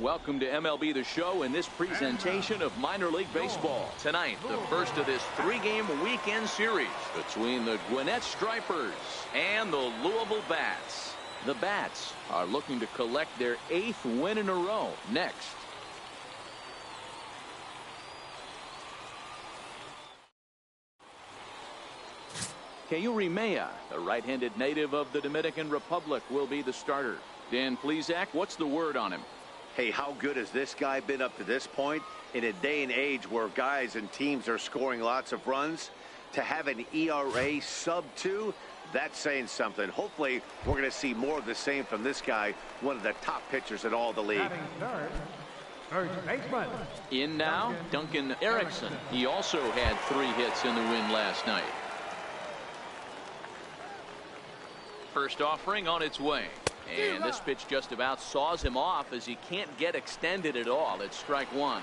Welcome to MLB The Show and this presentation of minor league baseball. Tonight, the first of this three-game weekend series between the Gwinnett Stripers and the Louisville Bats. The Bats are looking to collect their 8th win in a row next. Kayuri Maya, the right-handed native of the Dominican Republic, will be the starter. Dan Plesac, what's the word on him? Hey, how good has this guy been up to this point? In a day and age where guys and teams are scoring lots of runs, to have an ERA sub-2, that's saying something. Hopefully, we're going to see more of the same from this guy, one of the top pitchers in all the league. In now, Duncan Erickson. He also had 3 hits in the win last night. First offering on its way. And this pitch just about saws him off as he can't get extended at all. It's strike 1.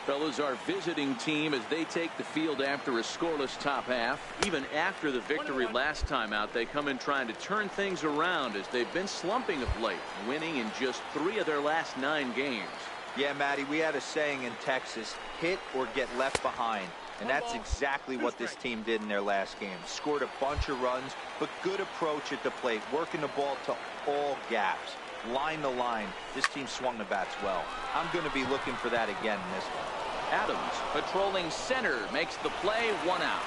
Fellas, our visiting team as they take the field after a scoreless top half. Even after the victory last time out, they come in trying to turn things around as they've been slumping of late, winning in just 3 of their last 9 games. Yeah, Matty, we had a saying in Texas, hit or get left behind. And that's exactly what this team did in their last game. Scored a bunch of runs, but good approach at the plate, working the ball to all gaps. Line to line, this team swung the bats well. I'm going to be looking for that again in this one. Adams, patrolling center, makes the play, 1 out.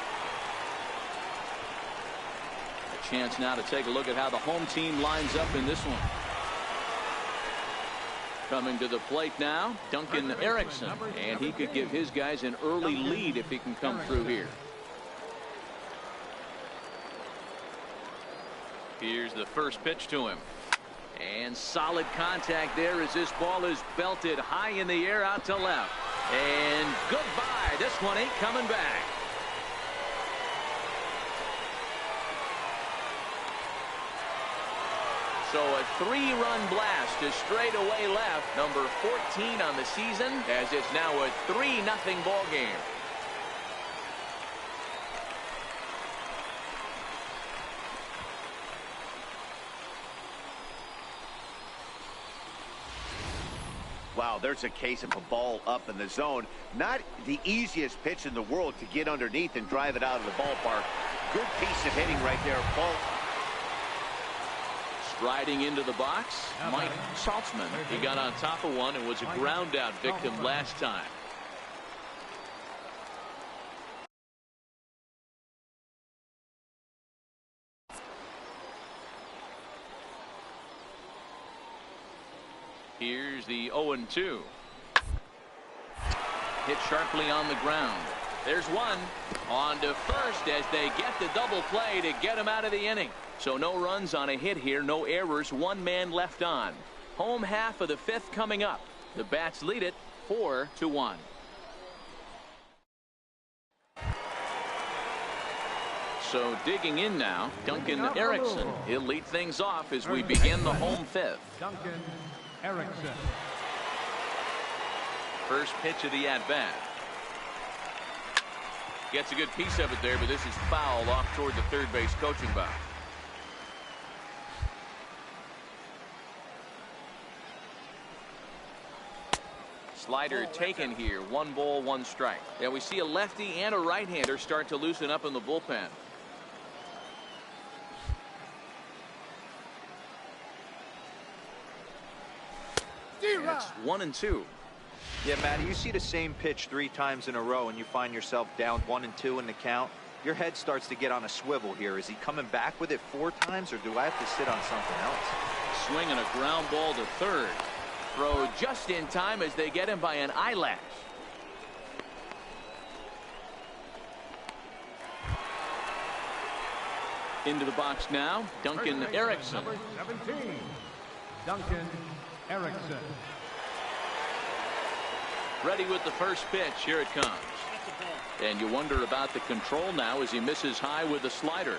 A chance now to take a look at how the home team lines up in this one. Coming to the plate now, Duncan Erickson, and he could give his guys an early lead if he can come through here. Here's the first pitch to him. And solid contact there as this ball is belted high in the air out to left. And goodbye. This one ain't coming back. So a 3-run blast to straightaway left, number 14 on the season, as it's now a 3-0 ball game. Wow, there's a case of a ball up in the zone. Not the easiest pitch in the world to get underneath and drive it out of the ballpark. Good piece of hitting right there, Paul. Riding into the box, Mike Saltzman. He got on top of one and was a ground out victim last time. Here's the 0-2. Hit sharply on the ground. There's one. On to first as they get the double play to get him out of the inning. So no runs on a hit here, no errors, 1 man left on. Home half of the 5th coming up. The Bats lead it 4-1. So digging in now, Duncan Erickson. He'll lead things off as we begin the home 5th. Duncan Erickson. First pitch of the at-bat. Gets a good piece of it there, but this is foul off toward the third base coaching box. Slider taken here. 1 ball, 1 strike. Yeah, we see a lefty and a right-hander start to loosen up in the bullpen. It's 1-2. Yeah, Matty, you see the same pitch 3 times in a row and you find yourself down 1-2 in the count. Your head starts to get on a swivel here. Is he coming back with it 4 times, or do I have to sit on something else? Swinging a ground ball to third. Throw just in time as they get him by an eyelash. Into the box now, Duncan Erickson. Number 17, Duncan Erickson. Ready with the first pitch. Here it comes. And you wonder about the control now as he misses high with the slider.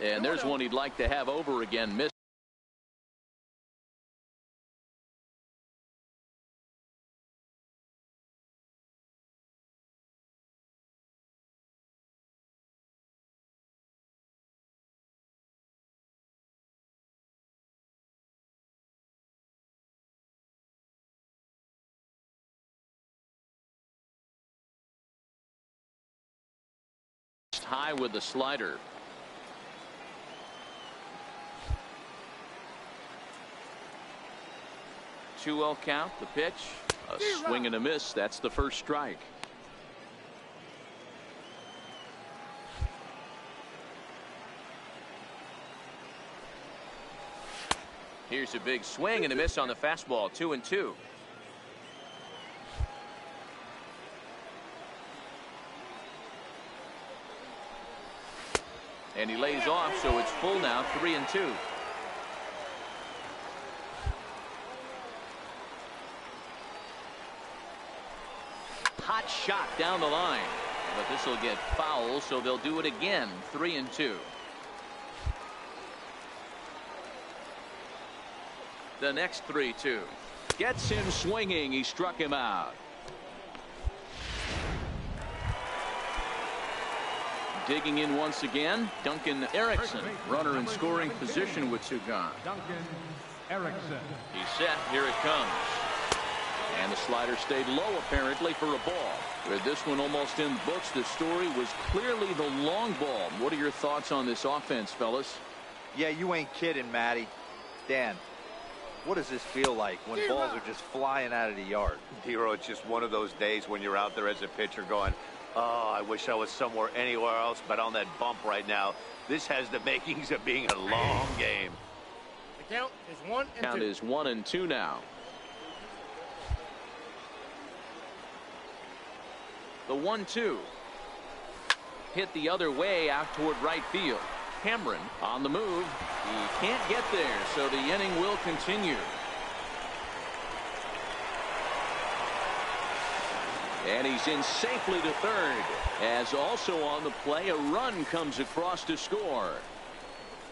And there's one he'd like to have over again. High with the slider. Two-0 count. The pitch. A swing and a miss. That's the first strike. Here's a big swing and a miss on the fastball. 2-2. And he lays off, so it's full now. 3-2. Hot shot down the line, but this will get foul, so they'll do it again. 3-2. The next 3-2. Gets him swinging. He struck him out. Digging in once again, Duncan Erickson. Runner in scoring position with two gone. Duncan Erickson. He's set. Here it comes. And the slider stayed low apparently for a ball. With this one almost in the books, the story was clearly the long ball. What are your thoughts on this offense, fellas? Yeah, you ain't kidding, Matty. Dan, what does this feel like when balls are just flying out of the yard? Dero, it's just one of those days when you're out there as a pitcher going, oh, I wish I was somewhere anywhere else but on that bump right now. This has the makings of being a long game. The count is 1-2. Count is 1-2 now. The 1-2. Hit the other way out toward right field. Cameron on the move. He can't get there, so the inning will continue. And he's in safely to third. As also on the play, a run comes across to score.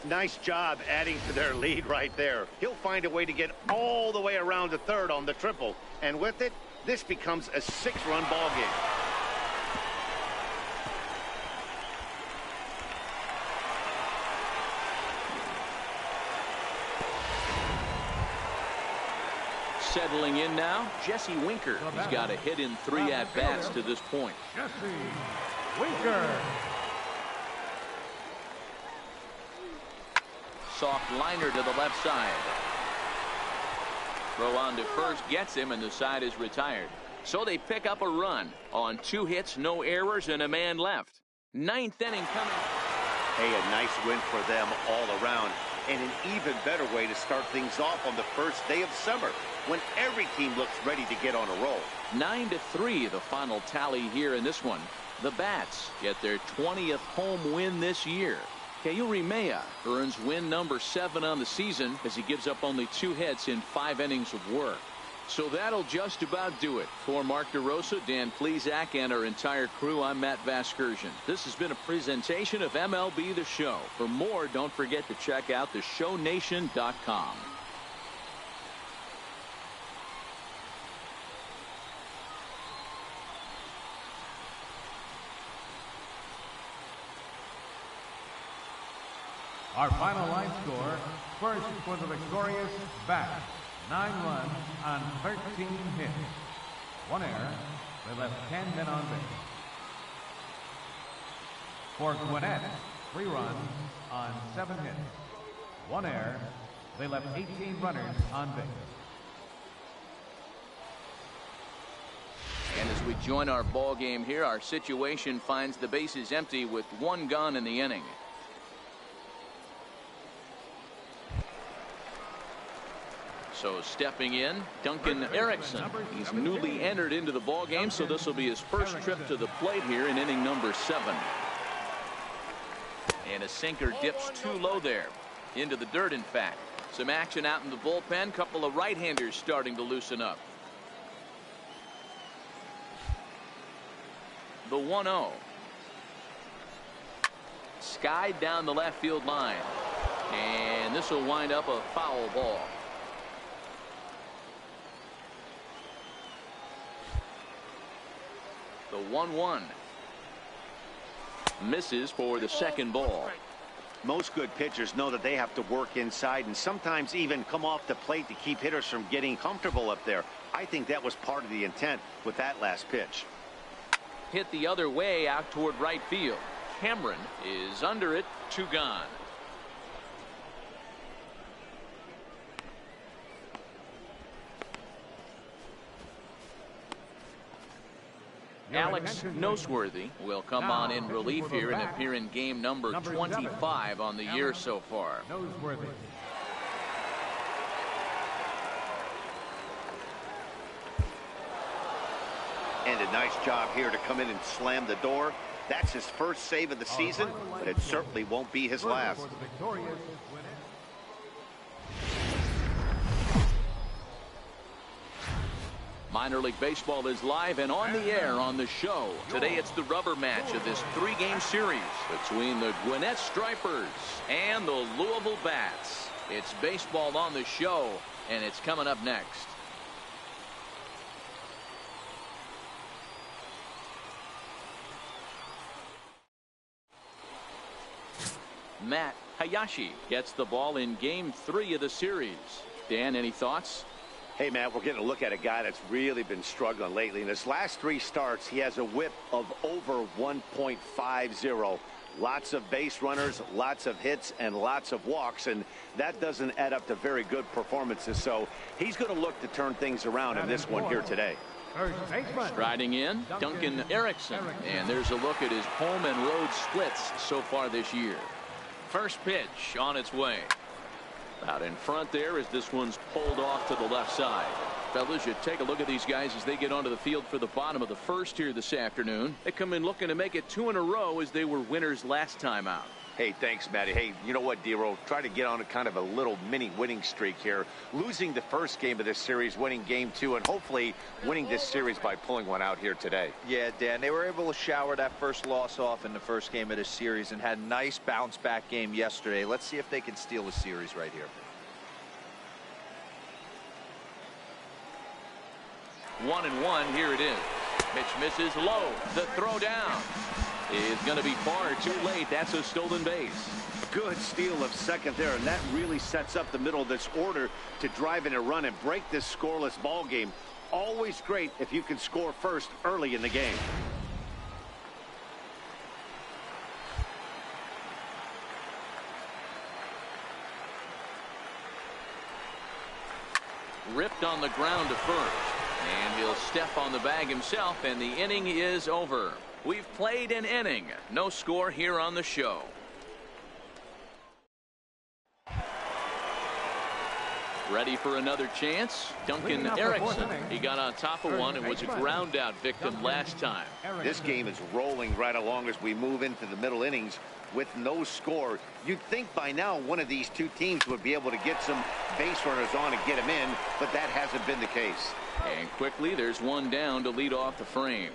Nice job adding to their lead right there. He'll find a way to get all the way around to third on the triple. And with it, this becomes a 6-run ball game. Settling in now, Jesse Winker. He's got a hit in 3 at-bats to this point. Jesse Winker. Soft liner to the left side. Throw on to first gets him, and the side is retired. So they pick up a run on 2 hits, no errors, and a man left. 9th inning coming. Hey, a nice win for them all around. And an even better way to start things off on the first day of summer, when every team looks ready to get on a roll. 9-3 the final tally here in this one. The Bats get their 20th home win this year. Caio Rimea earns win number 7 on the season as he gives up only 2 hits in 5 innings of work. So that'll just about do it. For Mark DeRosa, Dan Plesac, and our entire crew, I'm Matt Vasgersian. This has been a presentation of MLB The Show. For more, don't forget to check out theshownation.com. Our final line score, first for the victorious Bats. 9 runs on 13 hits. 1 error. They left 10 men on base. For Gwinnett, 3 runs on 7 hits. 1 error. They left 18 runners on base. And as we join our ball game here, our situation finds the bases empty with 1 gone in the inning. So stepping in, Duncan Erickson. He's newly entered into the ball game, so this will be his first trip to the plate here in inning number 7. And a sinker dips too low there. Into the dirt, in fact. Some action out in the bullpen. Couple of right-handers starting to loosen up. The 1-0. Skied down the left field line. And this will wind up a foul ball. The 1-1 misses for the second ball. Most good pitchers know that they have to work inside and sometimes even come off the plate to keep hitters from getting comfortable up there. I think that was part of the intent with that last pitch. Hit the other way out toward right field. Cameron is under it, 2 gone. Alex Noseworthy will come on in relief here and appear in game number 25 on the year so far. Noseworthy. And a nice job here to come in and slam the door. That's his first save of the season, but it certainly won't be his last. Minor League Baseball is live and on the air on the show. Today it's the rubber match of this 3-game series between the Gwinnett Stripers and the Louisville Bats. It's baseball on the show, and it's coming up next. Matt Hayashi gets the ball in game 3 of the series. Dan, any thoughts? Hey, Matt, we're getting a look at a guy that's really been struggling lately. In his last 3 starts, he has a whip of over 1.50. Lots of base runners, lots of hits, and lots of walks, and that doesn't add up to very good performances. So he's going to look to turn things around in this one here today. Striding in, Duncan Erickson. And there's a look at his home and road splits so far this year. First pitch on its way. Out in front there as this one's pulled off to the left side. Fellas, you take a look at these guys as they get onto the field for the bottom of the first here this afternoon. They come in looking to make it 2 in a row as they were winners last time out. Hey, thanks, Matty. Hey, you know what, Dero? Try to get on a kind of a little mini winning streak here. Losing the first game of this series, winning game 2, and hopefully winning this series by pulling one out here today. Yeah, Dan, they were able to shower that first loss off in the first game of this series and had a nice bounce back game yesterday. Let's see if they can steal the series right here. 1-1, here it is. Pitch misses low. The throw down is going to be far too late. That's a stolen base. Good steal of second there, and that really sets up the middle of this order to drive in a run and break this scoreless ball game. Always great if you can score first early in the game. Ripped on the ground to first. And he'll step on the bag himself, and the inning is over. We've played an inning. No score here on the show. Ready for another chance? Duncan Erickson. He got on top of one and was a ground out victim last time. This game is rolling right along as we move into the middle innings with no score. You'd think by now one of these 2 teams would be able to get some base runners on and get them in, but that hasn't been the case. And quickly there's one down to lead off the frame.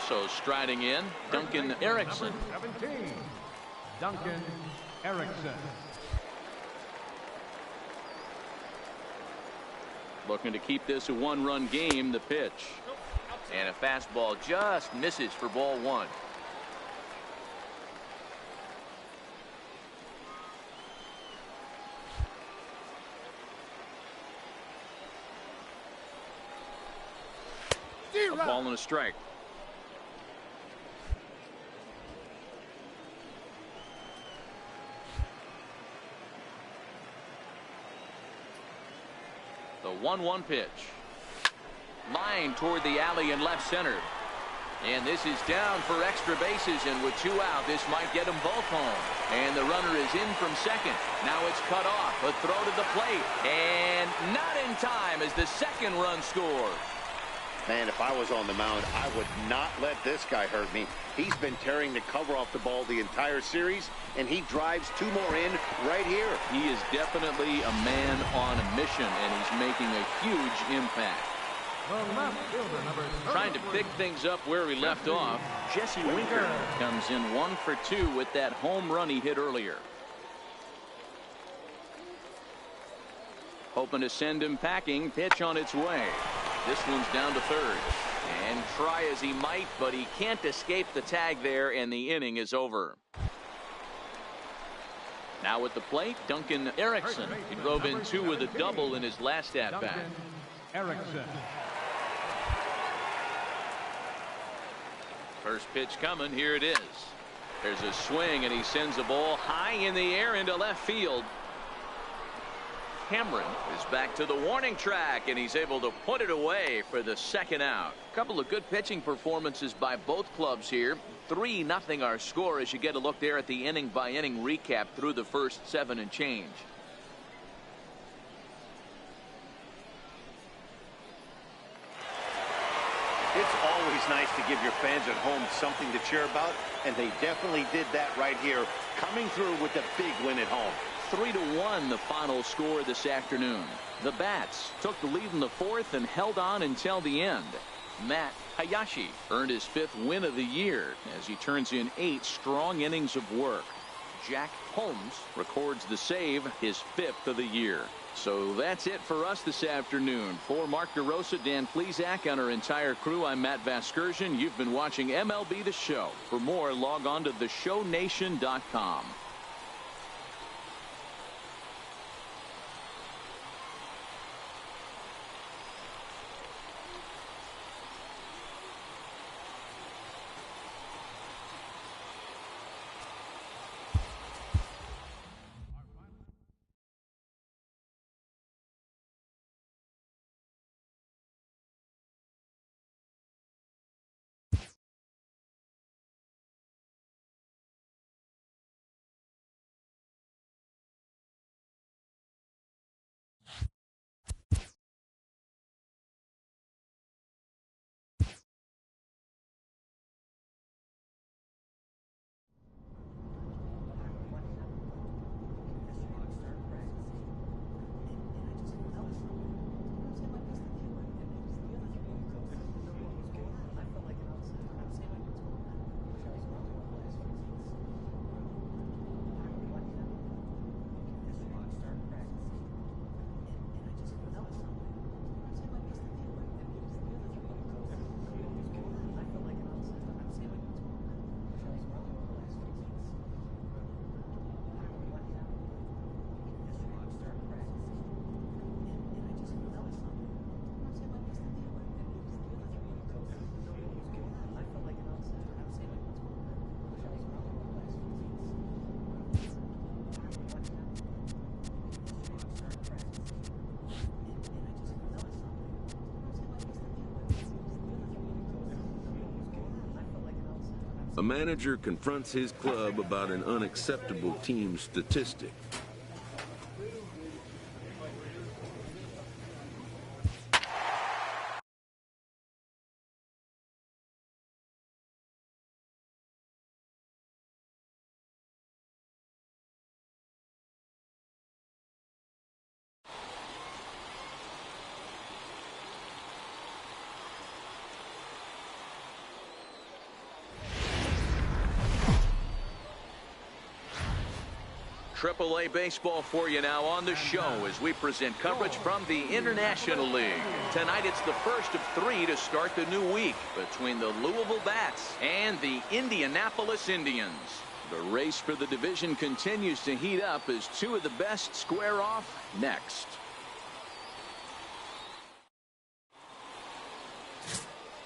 So striding in, Duncan Erickson. Number 17, Duncan Erickson. Looking to keep this a 1-run game. The pitch. And a fastball just misses for ball 1. A ball and a strike. The 1-1 pitch. Line toward the alley in left center. And this is down for extra bases, and with 2 out, this might get them both home. And the runner is in from second. Now it's cut off. A throw to the plate. And not in time as the second run scores. Man, if I was on the mound, I would not let this guy hurt me. He's been tearing the cover off the ball the entire series, and he drives 2 more in right here. He is definitely a man on a mission, and he's making a huge impact. Trying to pick things up where he left off, Jesse Winker comes in 1 for 2 with that home run he hit earlier. Hoping to send him packing. Pitch on its way. This one's down to third. And try as he might, but he can't escape the tag there, and the inning is over. Now at the plate, Duncan Erickson. He drove in 2 with a double in his last at-bat. Erickson. First pitch coming. Here it is. There's a swing, and he sends a ball high in the air into left field. Cameron is back to the warning track, and he's able to put it away for the second out. A couple of good pitching performances by both clubs here. 3-0 our score as you get a look there at the inning by inning recap through the first 7 and change. It's always nice to give your fans at home something to cheer about, and they definitely did that right here, coming through with a big win at home. 3-1 the final score this afternoon. The Bats took the lead in the 4th and held on until the end. Matt Hayashi earned his 5th win of the year as he turns in 8 strong innings of work. Jack Holmes records the save, his 5th of the year. So that's it for us this afternoon. For Mark DeRosa, Dan Plesac, and our entire crew, I'm Matt Vasgersian. You've been watching MLB The Show. For more, log on to theshownation.com. A manager confronts his club about an unacceptable team statistic. AAA baseball for you now on the show as we present coverage from the International League. Tonight it's the first of 3 to start the new week between the Louisville Bats and the Indianapolis Indians. The race for the division continues to heat up as 2 of the best square off next.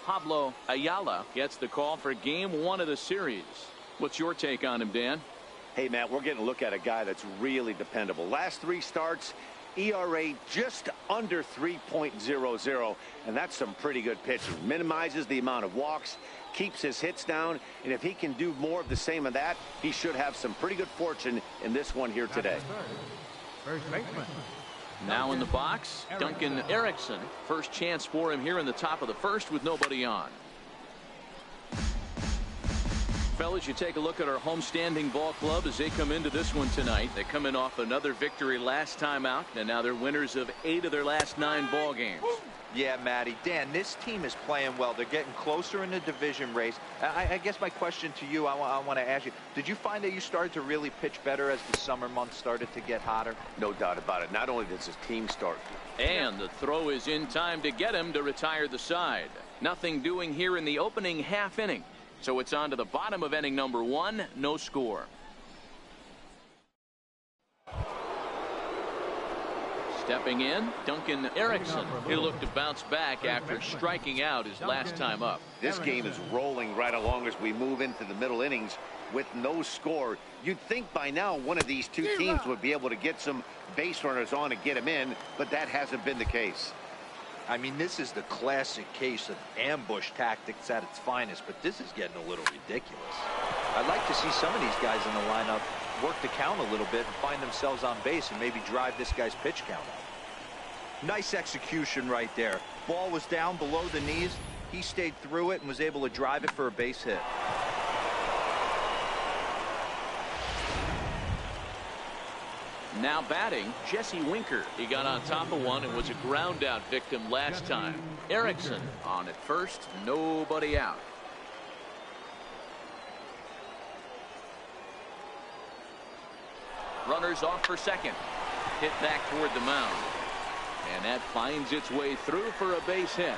Pablo Ayala gets the call for game 1 of the series. What's your take on him, Dan? Hey, Matt, we're getting a look at a guy that's really dependable. Last 3 starts, ERA just under 3.00, and that's some pretty good pitching. Minimizes the amount of walks, keeps his hits down, and if he can do more of the same of that, he should have some pretty good fortune in this one here today. First baseman. Now in the box, Duncan Erickson. First chance for him here in the top of the 1st with nobody on. Fellas, you take a look at our homestanding ball club as they come into this one tonight. They come in off another victory last time out, and now they're winners of 8 of their last 9 ball games. Yeah, Matty. Dan, this team is playing well. They're getting closer in the division race. I guess my question to you, I want to ask you, did you find that you started to really pitch better as the summer months started to get hotter? No doubt about it. Not only does his team start. And the throw is in time to get him to retire the side. Nothing doing here in the opening half inning. So it's on to the bottom of inning number 1, no score. Stepping in, Duncan Erickson, who looked to bounce back after striking out his last time up. This game is rolling right along as we move into the middle innings with no score. You'd think by now one of these two teams would be able to get some base runners on and get them in, but that hasn't been the case. I mean, this is the classic case of ambush tactics at its finest, but this is getting a little ridiculous. I'd like to see some of these guys in the lineup work the count a little bit and find themselves on base and maybe drive this guy's pitch count up. Nice execution right there. Ball was down below the knees. He stayed through it and was able to drive it for a base hit. Now batting, Jesse Winker. He got on top of one and was a ground out victim last time. Erickson on at first, nobody out. Runners off for second. Hit back toward the mound. And that finds its way through for a base hit.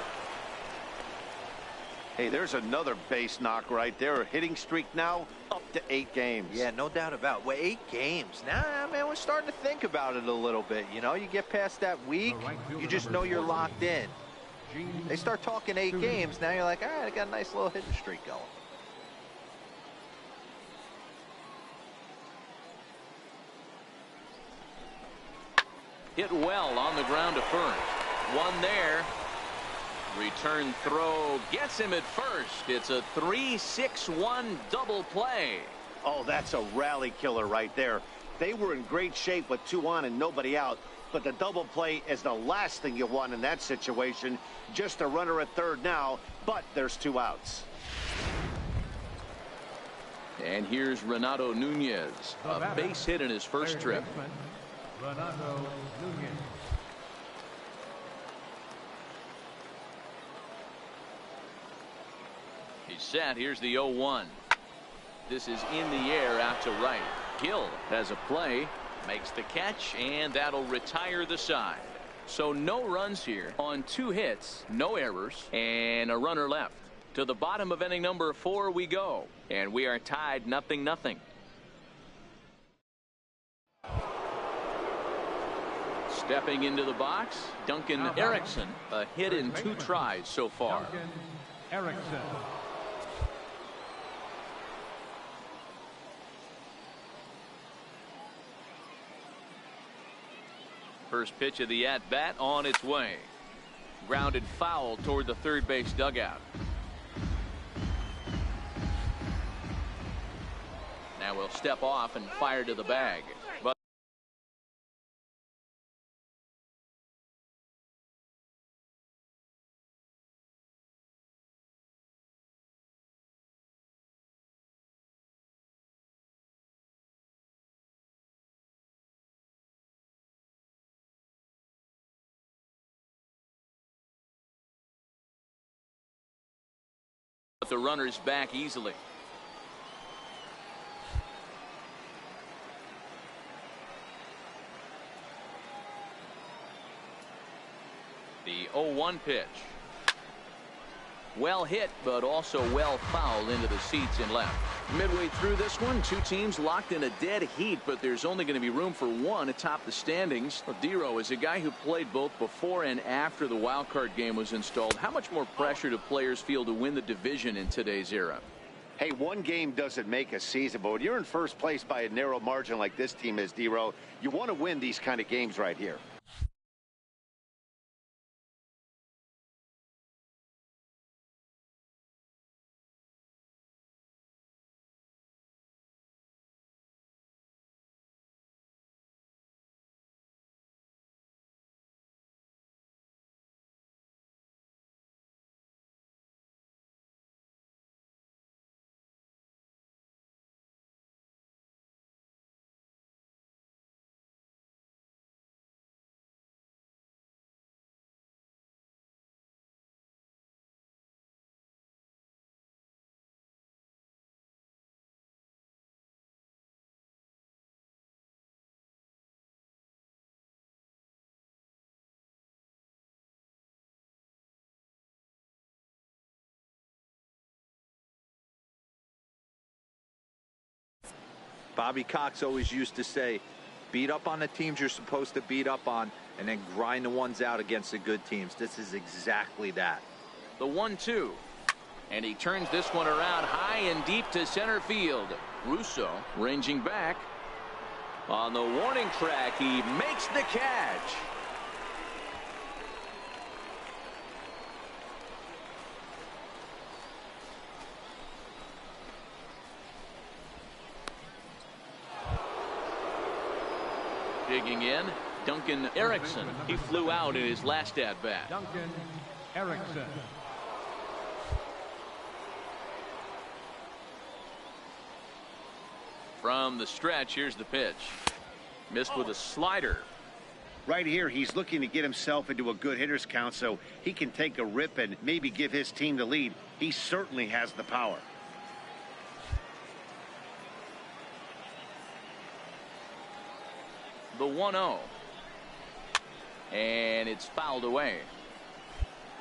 Hey, there's another base knock right there. A hitting streak now up to 8 games. Yeah, no doubt about it. Well, 8 games. Now, man, we're starting to think about it a little bit. You know, you get past that week, you just know you're locked in. They start talking 8 games, now you're like, all right, I got a nice little hitting streak going. Hit well on the ground to first. One there. Return throw gets him at first. It's a 3-6-1 double play. Oh, that's a rally killer right there. They were in great shape with 2 on and nobody out, but the double play is the last thing you want in that situation. Just a runner at third now, but there's 2 outs. And here's Renato Nunez, a base hit in his first trip. Renato Nunez. He's set. Here's the 0-1. This is in the air out to right. Hill has a play, makes the catch, and that'll retire the side. So no runs here on 2 hits, no errors, and a runner left. To the bottom of inning number 4 we go, and we are tied 0-0. Stepping into the box, Duncan Erickson, a hit in 2 tries so far. Duncan Erickson. First pitch of the at-bat on its way. Grounded foul toward the third base dugout. Now we'll step off and fire to the bag. But the runner's back easily. The 0-1 pitch. Well hit, but also well fouled into the seats in left. Midway through this one, 2 teams locked in a dead heat, but there's only going to be room for one atop the standings. Dero is a guy who played both before and after the wild card game was installed. How much more pressure do players feel to win the division in today's era? Hey, one game doesn't make a season, but when you're in first place by a narrow margin like this team is, Dero, you want to win these kind of games right here. Bobby Cox always used to say, Beat up on the teams you're supposed to beat up on, and then grind the ones out against the good teams. This is exactly that. The 1-2. And he turns this one around high and deep to center field. Russo ranging back. On the warning track, he makes the catch. Digging in, Duncan Erickson. He flew out in his last at-bat. Duncan Erickson. From the stretch, here's the pitch. Missed with a slider. Right here, he's looking to get himself into a good hitter's count so he can take a rip and maybe give his team the lead. He certainly has the power. The 1-0. And it's fouled away.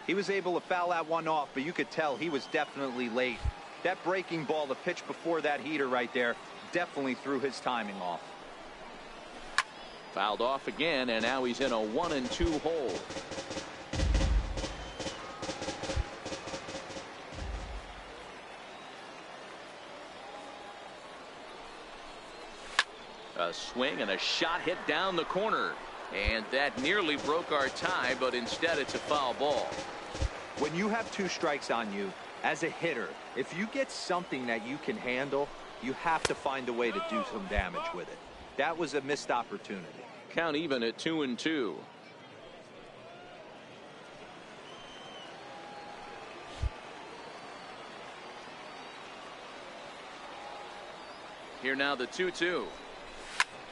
He was able to foul that one off, but you could tell he was definitely late. That breaking ball, the pitch before that heater right there, definitely threw his timing off. Fouled off again, and now he's in a 1-2 hole. A swing and a shot hit down the corner. And that nearly broke our tie, but instead it's a foul ball. When you have 2 strikes on you, as a hitter, if you get something that you can handle, you have to find a way to do some damage with it. That was a missed opportunity. Count even at 2-2. Here now the 2-2.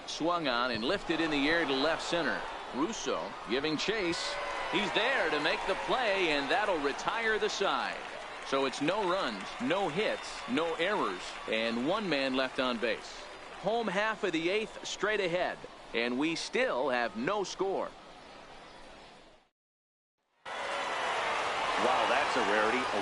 Swung on and lifted in the air to left center. Russo giving chase. He's there to make the play, and that'll retire the side. So it's no runs, no hits, no errors, and 1 man left on base. Home half of the 8th straight ahead, and we still have no score. Wow, that's a rarity. A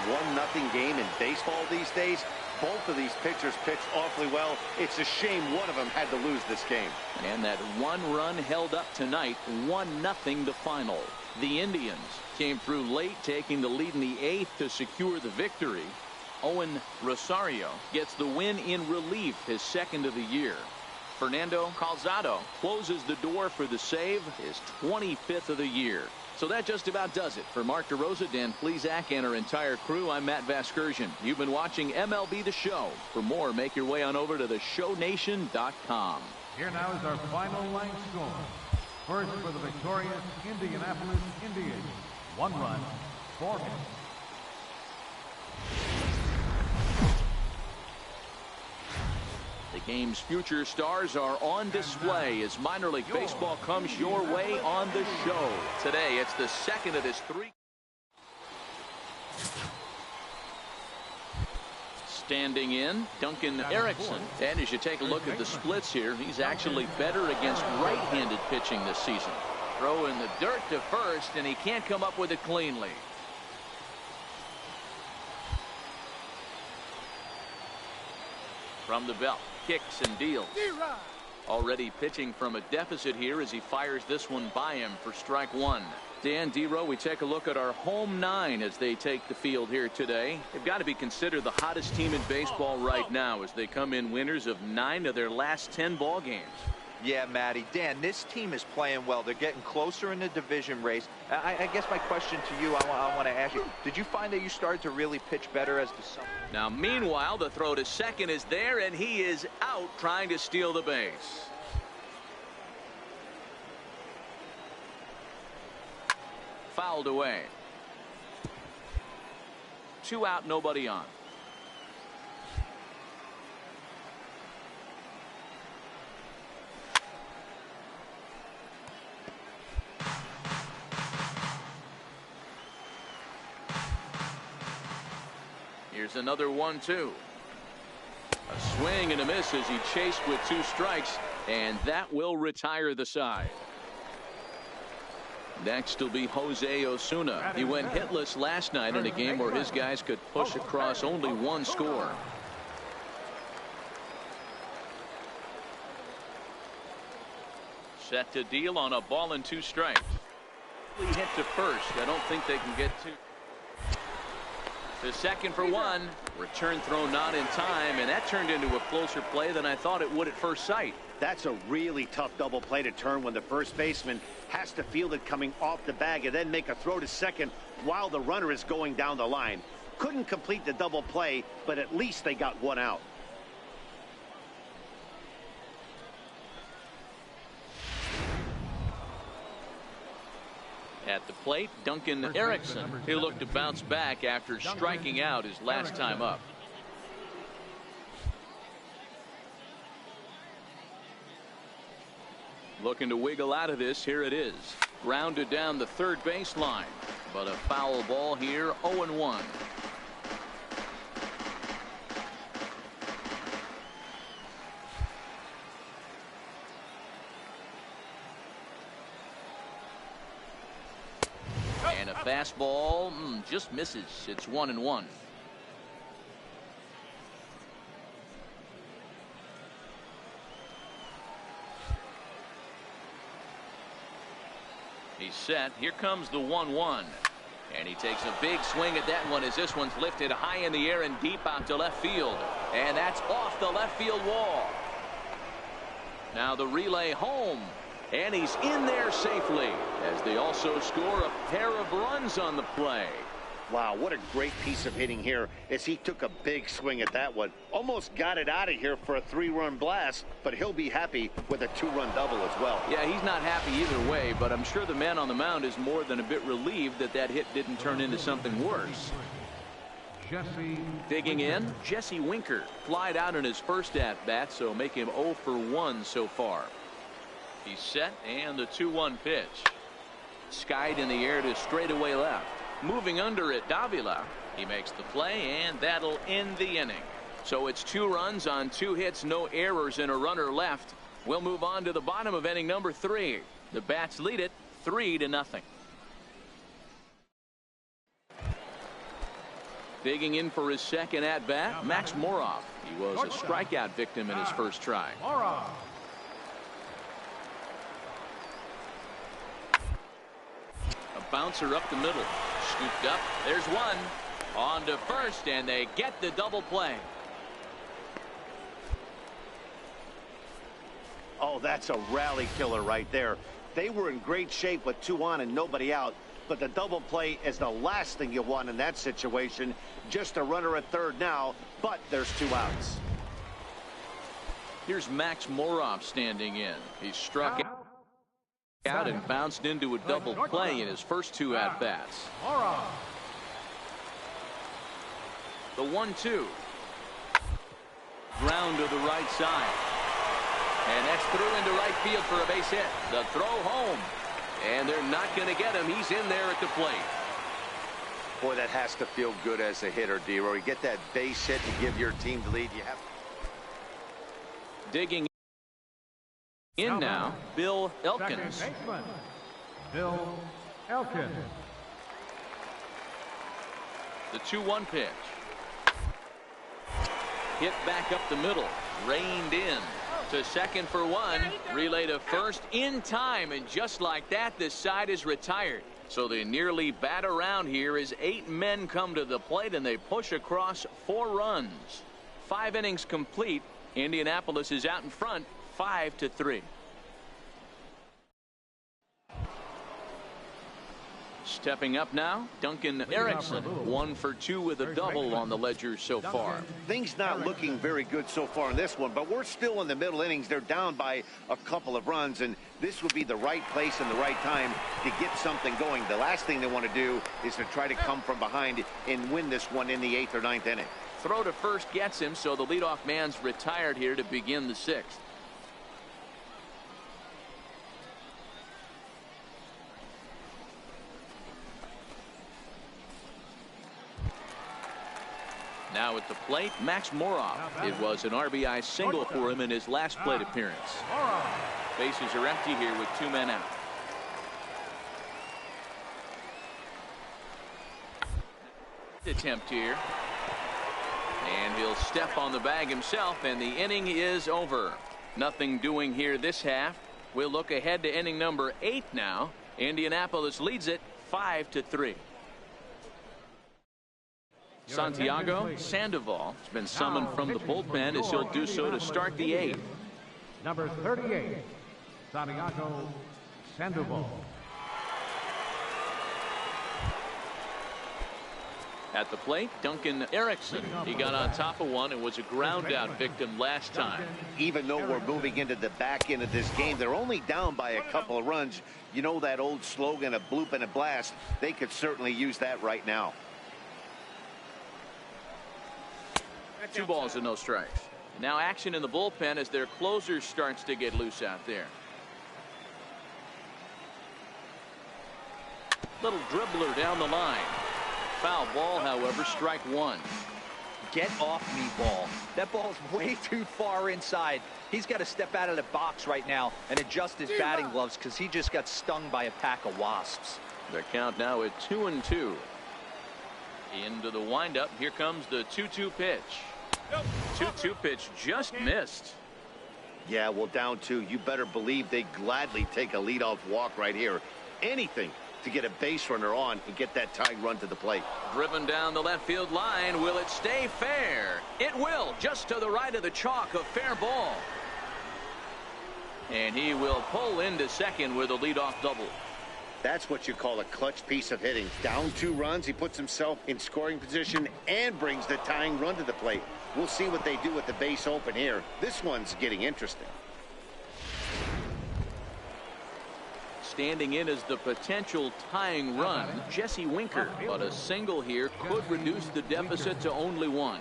1-0 game in baseball these days. Both of these pitchers pitched awfully well. It's a shame one of them had to lose this game. And that 1 run held up tonight. 1-0 the final. The Indians came through late, taking the lead in the 8th to secure the victory. Owen Rosario gets the win in relief, his 2nd of the year. Fernando Calzado closes the door for the save, his 25th of the year. So that just about does it. For Mark DeRosa, Dan Plesac, and our entire crew, I'm Matt Vasgersian. You've been watching MLB The Show. For more, make your way on over to theshownation.com. Here now is our final line score. First for the victorious Indianapolis Indians. 1 run, 4 hits. The game's future stars are on display as minor league baseball comes your way on the show. Today, it's the 2nd of his 3. Standing in, Duncan Erickson. And as you take a look at the splits here, he's actually better against right-handed pitching this season. Throw in the dirt to first, and he can't come up with it cleanly. From the belt, kicks and deals. Already pitching from a deficit here as he fires this one by him for strike 1. Dan Dero, we take a look at our home 9 as they take the field here today. They've got to be considered the hottest team in baseball right now as they come in winners of 9 of their last 10 ball games. Yeah, Matty. Dan, this team is playing well. They're getting closer in the division race. I guess my question to you, I want to ask you, did you find that you started to really pitch better as the summer? Now, meanwhile, the throw to second is there, and he is out trying to steal the base. Fouled away. 2 out, nobody on. Here's another 1-2. A swing and a miss as he chased with 2 strikes, and that will retire the side. Next will be Jose Osuna. He went hitless last night in a game where his guys could push across only 1 score. Set to deal on a ball and 2 strikes. Hit to first. I don't think they can get to second for 1. Return throw not in time, and that turned into a closer play than I thought it would at first sight. That's a really tough double play to turn when the first baseman has to field it coming off the bag and then make a throw to second while the runner is going down the line. Couldn't complete the double play, but at least they got 1 out. At the plate, Duncan Erickson. He'll look to bounce back after striking out his last time up. Looking to wiggle out of this. Here it is. Grounded down the third baseline. But a foul ball here, 0-1. And a fastball just misses. It's 1-1. He's set. Here comes the 1-1. And he takes a big swing at that one as this one's lifted high in the air and deep out to left field. And that's off the left field wall. Now the relay home. And he's in there safely as they also score a pair of runs on the play. Wow, what a great piece of hitting here as he took a big swing at that one. Almost got it out of here for a 3-run blast, but he'll be happy with a 2-run double as well. Yeah, he's not happy either way, but I'm sure the man on the mound is more than a bit relieved that that hit didn't turn into something worse. Digging in, Jesse Winker flied out in his first at-bat, so make him 0 for 1 so far. He's set, and the 2-1 pitch. Skied in the air to straightaway left. Moving under it, Davila. He makes the play, and that'll end the inning. So it's 2 runs on 2 hits, no errors, and a runner left. We'll move on to the bottom of inning number 3. The Bats lead it 3-0. Digging in for his second at-bat, Max Moroff. He was a strikeout victim in his first try. A bouncer up the middle. Scooped up. There's one. On to first, and they get the double play. Oh, that's a rally killer right there. They were in great shape with 2 on and nobody out, but the double play is the last thing you want in that situation. Just a runner at third now, but there's 2 outs. Here's Max Moroff standing in. He struck out and bounced into a double play in his first 2 at-bats. The 1-2. Ground to the right side. And that's through into right field for a base hit. The throw home. And they're not going to get him. He's in there at the plate. Boy, that has to feel good as a hitter, D-Roy. You get that base hit to give your team the lead. You have digging in now, Bill Elkins. Bill Elkins. The 2-1 pitch. Hit back up the middle. Reined in. To second for 1. Relay to first in time. And just like that, this side is retired. So they nearly bat around here as 8 men come to the plate and they push across 4 runs. 5 innings complete. Indianapolis is out in front 5-3. Stepping up now, Duncan Erickson, 1 for 2 with a double on the ledger so far. Things not looking very good so far in this one, but we're still in the middle innings. They're down by a couple of runs, and this would be the right place and the right time to get something going. The last thing they want to do is to try to come from behind and win this one in the 8th or 9th inning. Throw to first gets him, so the leadoff man's retired here to begin the 6th. Now at the plate, Max Moroff. It was an RBI single for him in his last plate appearance. Bases are empty here with 2 men out. Attempt here. And he'll step on the bag himself, and the inning is over. Nothing doing here this half. We'll look ahead to inning number 8 now. Indianapolis leads it 5-3. Santiago Sandoval has been summoned from the bullpen as he'll do so to start the 8th. Number 38, Santiago Sandoval. At the plate, Duncan Erickson. He got on top of one and was a ground out victim last time. Even though we're moving into the back end of this game, they're only down by a couple of runs. You know that old slogan, a bloop and a blast. They could certainly use that right now. 2 balls and no strikes. Now action in the bullpen as their closer starts to get loose out there. Little dribbler down the line. Foul ball, however, strike 1. Get off me, ball. That ball's way too far inside. He's got to step out of the box right now and adjust his batting gloves because he just got stung by a pack of wasps. The count now at 2-2. Into the windup. Here comes the 2-2 pitch. 2-2 pitch just missed. Yeah, well, down 2. You better believe they gladly take a leadoff walk right here. Anything to get a base runner on and get that tying run to the plate. Driven down the left field line. Will it stay fair? It will. Just to the right of the chalk. A fair ball. And he will pull into second with a leadoff double. That's what you call a clutch piece of hitting. Down 2 runs, he puts himself in scoring position and brings the tying run to the plate. We'll see what they do with the base open here. This one's getting interesting. Standing in as the potential tying run, Jesse Winker. But a single here could reduce the deficit to only 1.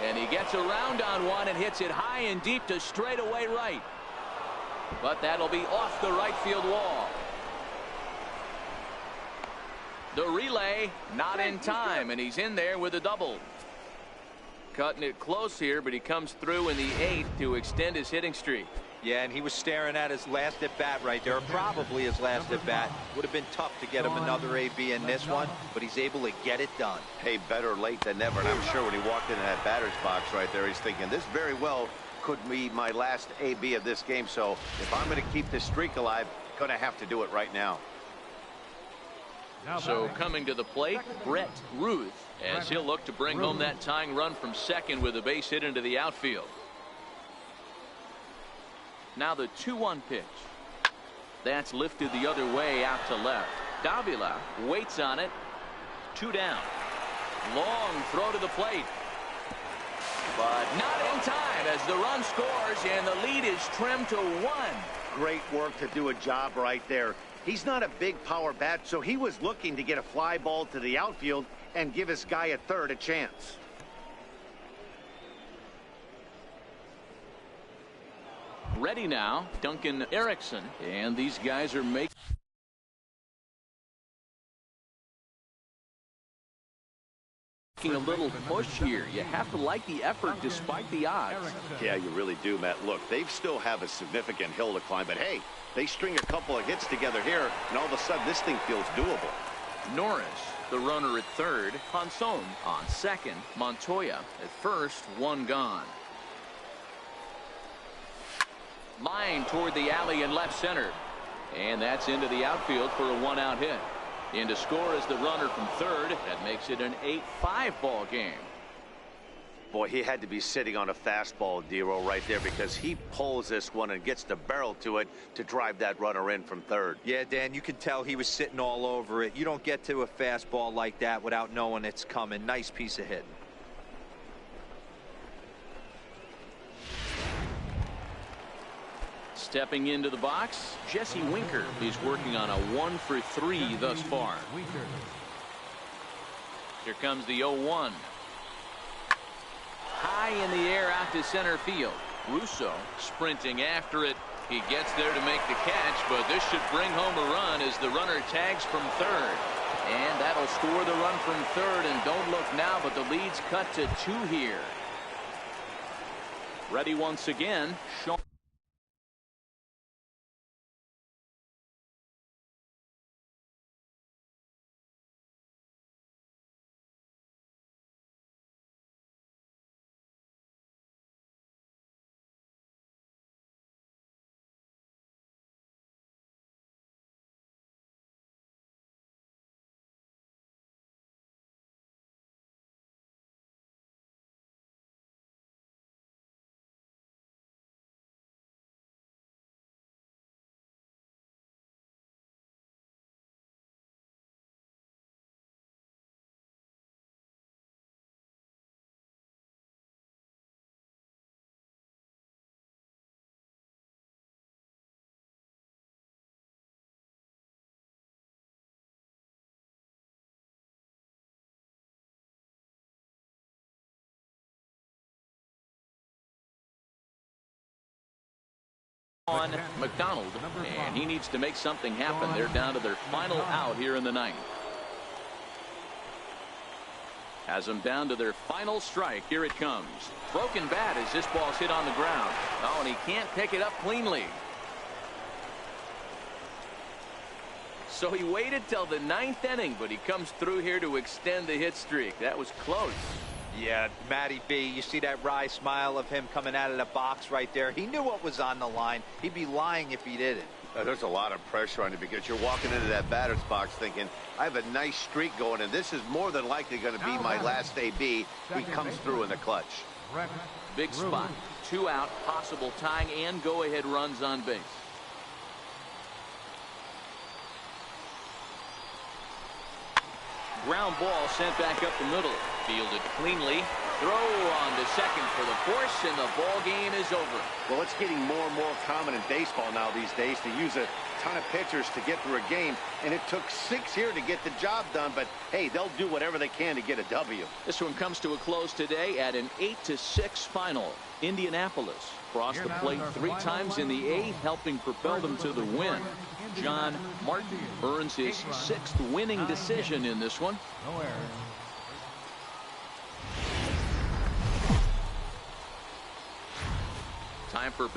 And he gets around on one and hits it high and deep to straightaway right. But that'll be off the right field wall. The relay not in time, and he's in there with a double. Cutting it close here, but he comes through in the 8th to extend his hitting streak. Yeah, and he was staring at his last at bat right there, probably his last at bat. Would have been tough to get him another AB in this one, but he's able to get it done. Hey, better late than never, and I'm sure when he walked into that batter's box right there, he's thinking this very well could be my last AB of this game. So if I'm going to keep this streak alive, going to have to do it right now. So coming to the plate, Brett Ruth, as he'll look to bring home that tying run from second with a base hit into the outfield. Now the 2-1 pitch. That's lifted the other way out to left. Davila waits on it. 2 down. Long throw to the plate. But not in time as the run scores and the lead is trimmed to 1. Great work to do a job right there. He's not a big power bat, so he was looking to get a fly ball to the outfield and give his guy at third a chance. Ready now, Duncan Erickson, and these guys are making a little push here. You have to like the effort despite the odds. Yeah, you really do, Matt. Look, they still have a significant hill to climb, but hey, they string a couple of hits together here, and all of a sudden this thing feels doable. Norris, the runner at third. Ponson on second. Montoya at first. 1 gone. Line toward the alley in left center. And that's into the outfield for a 1-out hit. In to score is the runner from third. That makes it an 8-5 ball game. Boy, he had to be sitting on a fastball, Dero, right there, because he pulls this one and gets the barrel to it to drive that runner in from third. Yeah, Dan, you can tell he was sitting all over it. You don't get to a fastball like that without knowing it's coming. Nice piece of hitting. Stepping into the box, Jesse Winker. He's working on a 1 for 3 thus far. Here comes the 0-1. High in the air out to center field. Russo sprinting after it. He gets there to make the catch, but this should bring home a run as the runner tags from third. And that'll score the run from third, and don't look now, but the lead's cut to 2 here. Ready once again, Sean. On McDonald, and he needs to make something happen. They're down to their final out here in the 9th. Has them down to their final strike. Here it comes. Broken bat as this ball's hit on the ground. Oh, and he can't pick it up cleanly. So he waited till the 9th inning, but he comes through here to extend the hit streak. That was close. Yeah, Matty B, you see that wry smile of him coming out of the box right there. He knew what was on the line. He'd be lying if he didn't. There's a lot of pressure on you because you're walking into that batter's box thinking, I have a nice streak going, and this is more than likely going to be my last AB. He comes through in the clutch. Big spot. 2 out, possible tying and go-ahead runs on base. Ground ball sent back up the middle. Fielded cleanly. Throw on to second for the force, and the ball game is over. Well, it's getting more and more common in baseball now these days to use a ton of pitchers to get through a game, and it took 6 here to get the job done, but hey, they'll do whatever they can to get a W. This one comes to a close today at an 8-6 final. Indianapolis crossed the plate 3 times in the 8th, helping propel them to the win. John Martin earns his 6th winning decision in this one. No errors. Time for